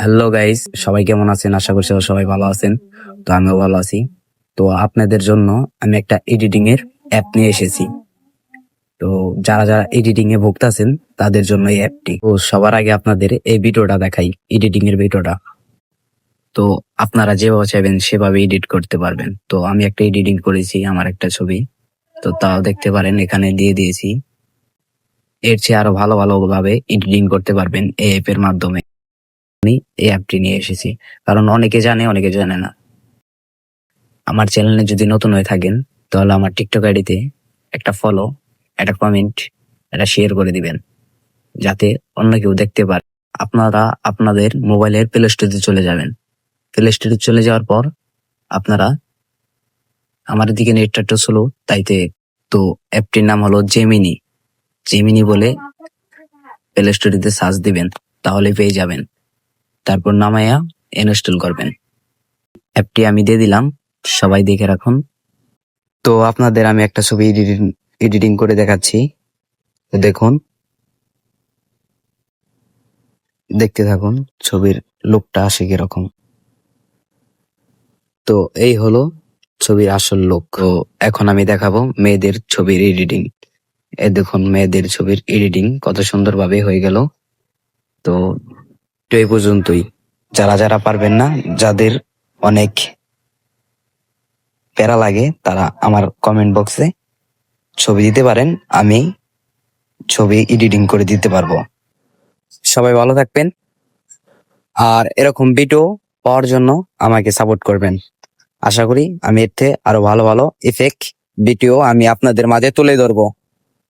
Hello guys, সবাই কেমন আছেন? আশা করছি সবাই ভালো আছেন। তো আমিও ভালো আছি। তো আপনাদের জন্য আমি একটা এডিটিং এর অ্যাপ নিয়ে এসেছি। তো যারা যারা এডিটিং এ ভুগতেছেন তাদের জন্য এই অ্যাপটি। তো সবার আগে আপনাদের এই ভিডিওটা দেখাই, এডিটিং এর ভিডিওটা। তো আপনারা যেভাবে চাইবেন সেভাবে এডিট করতে পারবেন। তো আমি একটা এডিটিং করেছি, আমার একটা ছবি। তো তাও দেখতে পারেন, এখানে দিয়ে দিয়েছি। এর চেয়ে আরো ভালো ভালো ভাবে এডিটিং করতে পারবেন এই অ্যাপের মাধ্যমে। আমি এই অ্যাপটি নিয়ে এসেছি, কারণ অনেকে জানে, অনেকে জানে না। আমার চ্যানেলে যদি নতুন হয়ে থাকেন তাহলে আমার টিকটক আইডিতে একটা ফলো, একটা কমেন্ট, একটা শেয়ার করে দিবেন, যাতে অন্য কেউ দেখতে পারে। আপনারা আপনাদের মোবাইলের প্লে স্টোরে চলে যাবেন। প্লে স্টোরে চলে যাওয়ার পর আপনারা, আমার দিকে নেটটা একটু স্লো তাইতে, তো অ্যাপটির নাম হলো জেমিনি। জেমিনি বলে প্লে স্টোরিতে সার্চ দিবেন, তাহলে পেয়ে যাবেন। তারপর নামায়া ইনস্টল করবেন। অ্যাপটি আমি দিয়ে দিলাম, সবাই দেখে রাখুন। তো আপনাদের আমি একটা ছবি এডিটিং করে দেখাচ্ছি। তো দেখুন, দেখতে থাকুন ছবির লুকটা আসে কিরকম। তো এই হলো ছবির আসল লুক। তো এখন আমি দেখাবো মেয়েদের ছবির এডিটিং। দেখুন মেয়েদের ছবির এডিটিং কত সুন্দরভাবে হয়ে গেল। তো এই পর্যন্তই। যারা যারা পারবেন না, যাদের অনেক প্যারা লাগে, তারা আমার কমেন্ট বক্সে ছবি দিতে পারেন, আমি ছবি এডিটিং করে দিতে পারবো। সবাই ভালো থাকবেন, আর এরকম ভিডিও পাওয়ার জন্য আমাকে সাপোর্ট করবেন। আশা করি আমি এর থেকে আরো ভালো ভালো ইফেক্ট ভিডিও আমি আপনাদের মাঝে তুলে ধরবো।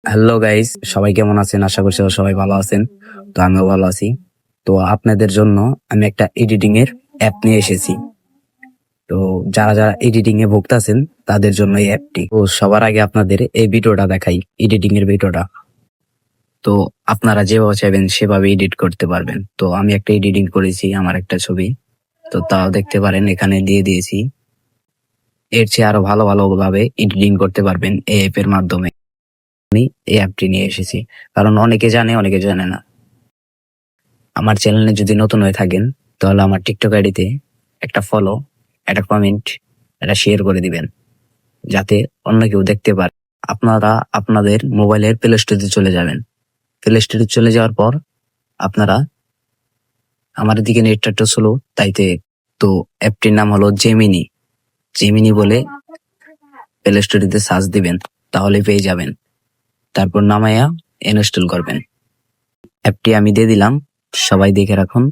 হ্যালো গাইস, সবাই কেমন আছেন? আশা করছি সবাই ভালো আছেন। তো আমিও ভালো আছি। তো আপনাদের জন্য আমি একটা এডিটিং এর অ্যাপ নিয়ে এসেছি। তো যারা যারা এডিটিং এ ভুগতেছেন তাদের জন্য এই অ্যাপটি। তো সবার আগে আপনাদের এই ভিডিওটা দেখাই, এডিটিং এর ভিডিওটা। তো আপনারা যেভাবে চাইবেন সেভাবে এডিট করতে পারবেন। তো আমি একটা এডিটিং করেছি, আমার একটা ছবি। তো তাও দেখতে পারেন, এখানে দিয়ে দিয়েছি। এর চেয়ে আরো ভালো ভালো ভাবে এডিটিং করতে পারবেন এই অ্যাপের মাধ্যমে। আমি এই অ্যাপটি নিয়ে এসেছি, কারণ অনেকে জানে, অনেকে জানে না। আমার চ্যানেলে যদি নতুন হয়ে থাকেন তাহলে আমার টিকটক আইডিতে একটা ফলো, একটা কমেন্ট, একটা শেয়ার করে দিবেন, যাতে অন্য কেউ দেখতে পারে। আপনারা আপনাদের মোবাইলের প্লে স্টোরে চলে যাবেন। প্লে স্টোরে চলে যাওয়ার পর আপনারা, আমার দিকে নেটটা একটু স্লো তাইতে, তো অ্যাপটির নাম হলো জেমিনি। জেমিনি বলে প্লে স্টোরিতে সার্চ দিবেন, তাহলে পেয়ে যাবেন। তারপর নামায়া ইনস্টল করবেন। অ্যাপটি আমি দিয়ে দিলাম, সবাই দেখে রাখুন।